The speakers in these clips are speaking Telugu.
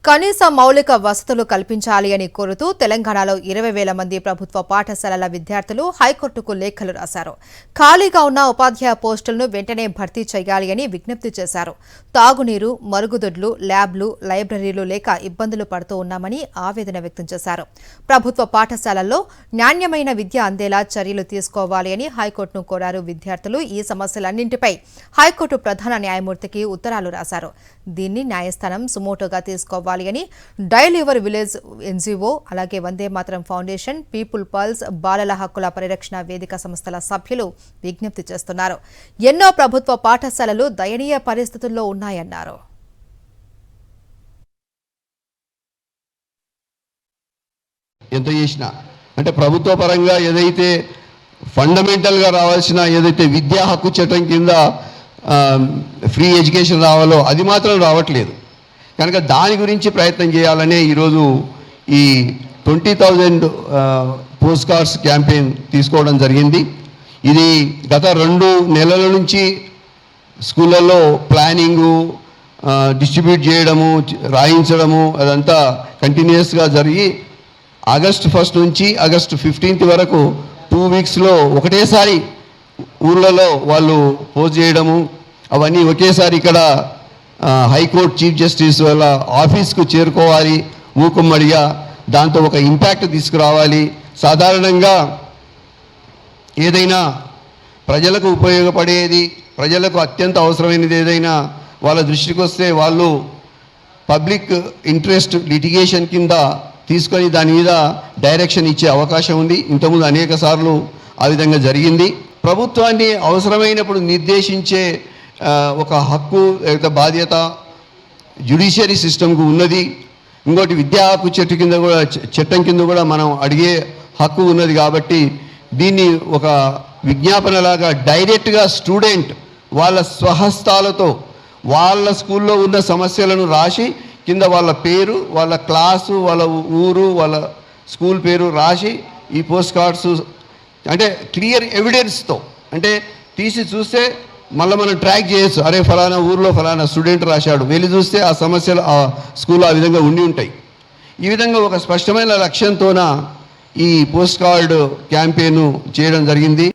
కనీస మౌలిక వసతులు కల్పించాలి అని కోరుతూ తెలంగాణలో 20,000 మంది ప్రభుత్వ పాఠశాలల విద్యార్థులు హైకోర్టుకు లేఖలు రాశారు. ఖాళీగా ఉన్న ఉపాధ్యాయ పోస్టులను వెంటనే భర్తీ చేయాలి అని విజ్ఞప్తి చేశారు. తాగునీరు, మరుగుదొడ్లు, ల్యాబ్లు, లైబ్రరీలు లేక ఇబ్బందులు పడుతూ ఉన్నామని ఆవేదన వ్యక్తం చేశారు. ప్రభుత్వ పాఠశాలల్లో నాణ్యమైన విద్య అందేలా చర్యలు తీసుకోవాలి అని హైకోర్టును కోరారు. విద్యార్థులు ఈ సమస్యలన్నింటిపై హైకోర్టు ప్రధాన న్యాయమూర్తికి ఉత్తరాలు రాశారు. దీన్ని న్యాయస్థానం సుమోటోగా తీసుకోవాలి అని డయల్ యువర్ విలేజ్ ఎన్జీఓ, అలాగే Vande Mataram foundation, people pulse, బాలల హక్కుల పరిరక్షణ వేదిక సంస్థల సభ్యులు విజ్ఞప్తి చేస్తున్నారు. ఎన్నో ప్రభుత్వ పాఠశాలలు దయనీయ పరిస్థితుల్లో ఉన్నాయన్నారు. ఎంత చేసినా అంటే ప్రభుత్వ పరంగా ఏదైతే ఫండమెంటల్గా రావాల్సిన ఏదైతే విద్యా హక్కు చట్టం కింద ఫ్రీ ఎడ్యుకేషన్ రావాలో అది మాత్రం రావట్లేదు. కనుక దాని గురించి ప్రయత్నం చేయాలనే ఈరోజు ఈ 20,000 పోస్ట్ కార్డ్స్ క్యాంపెయిన్ తీసుకోవడం జరిగింది. ఇది గత 2 నెలల నుంచి స్కూళ్ళల్లో ప్లానింగు, డిస్ట్రిబ్యూట్ చేయడము, రాయించడము అదంతా కంటిన్యూస్గా జరిగి ఆగస్టు 1 నుంచి ఆగస్టు 15 వరకు 2 వీక్స్లో ఒకటేసారి ఊళ్ళలో వాళ్ళు పోస్ట్ చేయడము, అవన్నీ ఒకేసారి ఇక్కడ హైకోర్టు చీఫ్ జస్టిస్ వాళ్ళ ఆఫీస్కు చేరుకోవాలి మూకుమ్మడిగా. దాంతో ఒక ఇంపాక్ట్ తీసుకురావాలి. సాధారణంగా ఏదైనా ప్రజలకు ఉపయోగపడేది, ప్రజలకు అత్యంత అవసరమైనది ఏదైనా వాళ్ళ దృష్టికి వస్తే వాళ్ళు పబ్లిక్ ఇంట్రెస్ట్ లిటిగేషన్ కింద తీసుకొని దాని మీద డైరెక్షన్ ఇచ్చే అవకాశం ఉంది. ఇంతకుముందు అనేక సార్లు ఆ విధంగా జరిగింది. ప్రభుత్వాన్ని అవసరమైనప్పుడు నిర్దేశించే ఒక హక్కు లేదా బాధ్యత జ్యుడిషియరీ సిస్టమ్కు ఉన్నది. ఇంకోటి విద్యా హక్కు చట్టం కింద కూడా మనం అడిగే హక్కు ఉన్నది. కాబట్టి దీన్ని ఒక విజ్ఞాపనలాగా డైరెక్ట్గా స్టూడెంట్ వాళ్ళ స్వహస్తాలతో వాళ్ళ స్కూల్లో ఉన్న సమస్యలను రాసి కింద వాళ్ళ పేరు, వాళ్ళ క్లాసు, వాళ్ళ ఊరు, వాళ్ళ స్కూల్ పేరు రాసి ఈ పోస్ట్ కార్డ్స్ అంటే క్లియర్ ఎవిడెన్స్తో అంటే తీసి చూస్తే మళ్ళీ మనం ట్రాక్ చేయొచ్చు. అరే ఫలానా ఊర్లో ఫలానా స్టూడెంట్ రాశాడు, వెళ్ళి చూస్తే ఆ సమస్యలు ఆ స్కూల్లో ఆ విధంగా ఉండి ఉంటాయి. ఈ విధంగా ఒక స్పష్టమైన లక్ష్యంతోన ఈ పోస్ట్ కార్డు క్యాంపెయిన్ చేయడం జరిగింది.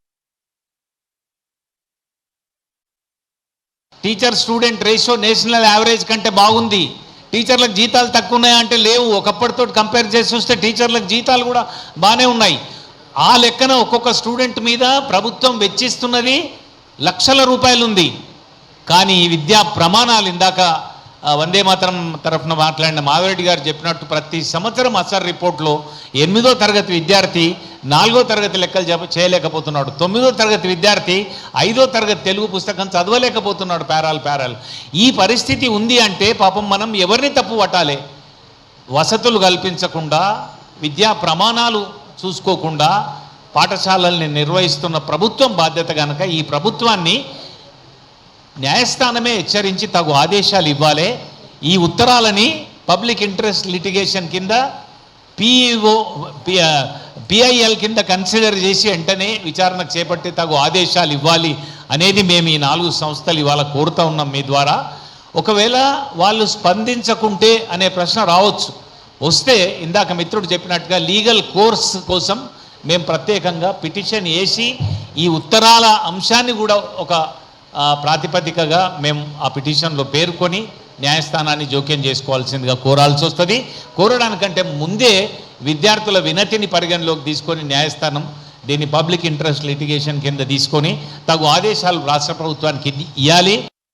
Teacher student ratio national average కంటే బాగుంది. టీచర్లకు జీతాలు తక్కువ ఉన్నాయంటే లేవు. ఒకప్పటితో కంపేర్ చేసి చూస్తే టీచర్లకు జీతాలు కూడా బాగానే ఉన్నాయి. ఆ లెక్కన ఒక్కొక్క స్టూడెంట్ మీద ప్రభుత్వం వెచ్చిస్తున్నది లక్షల రూపాయలు ఉంది. కానీ ఈ విద్యా ప్రమాణాలు ఇందాక వందే మాతరం తరఫున మాట్లాడిన మాధవరెడ్డి గారు చెప్పినట్టు ప్రతి సంవత్సరం అసర్ రిపోర్ట్లో 8వ తరగతి విద్యార్థి 4వ తరగతి లెక్కలు చేయలేకపోతున్నాడు. 9వ తరగతి విద్యార్థి 5వ తరగతి తెలుగు పుస్తకం చదవలేకపోతున్నాడు. పేరాలు ఈ పరిస్థితి ఉంది అంటే పాపం మనం ఎవరిని తప్పు పట్టాలి? వసతులు కల్పించకుండా, విద్యా ప్రమాణాలు చూసుకోకుండా పాఠశాలల్ని నిర్వహిస్తున్న ప్రభుత్వం బాధ్యత కనుక ఈ ప్రభుత్వాన్ని న్యాయస్థానమే హెచ్చరించి తగు ఆదేశాలు ఇవ్వాలి. ఈ ఉత్తరాలని పబ్లిక్ ఇంట్రెస్ట్ లిటిగేషన్ కింద పిఐఎల్ కింద కన్సిడర్ చేసి వెంటనే విచారణకు చేపట్టి తగు ఆదేశాలు ఇవ్వాలి అనేది మేము ఈ 4 సంస్థలు ఇవాళ కోరుతా ఉన్నాం మీ ద్వారా. ఒకవేళ వాళ్ళు స్పందించకుంటే అనే ప్రశ్న రావచ్చు. వస్తే ఇందాక మిత్రుడు చెప్పినట్టుగా లీగల్ కోర్స్ కోసం మేము ప్రత్యేకంగా పిటిషన్ వేసి ఈ ఉత్తరాల అంశాన్ని కూడా ఒక ప్రాతిపదికగా మేము ఆ పిటిషన్లో పేర్కొని న్యాయస్థానాన్ని జోక్యం చేసుకోవాల్సిందిగా కోరాల్సి వస్తుంది. కోరడానికంటే ముందే విద్యార్థుల వినతిని పరిగణలోకి తీసుకొని న్యాయస్థానం దీన్ని పబ్లిక్ ఇంట్రెస్ట్ లిటిగేషన్ కింద తీసుకొని తగు ఆదేశాలు రాష్ట్ర ప్రభుత్వానికి ఇవ్వాలి.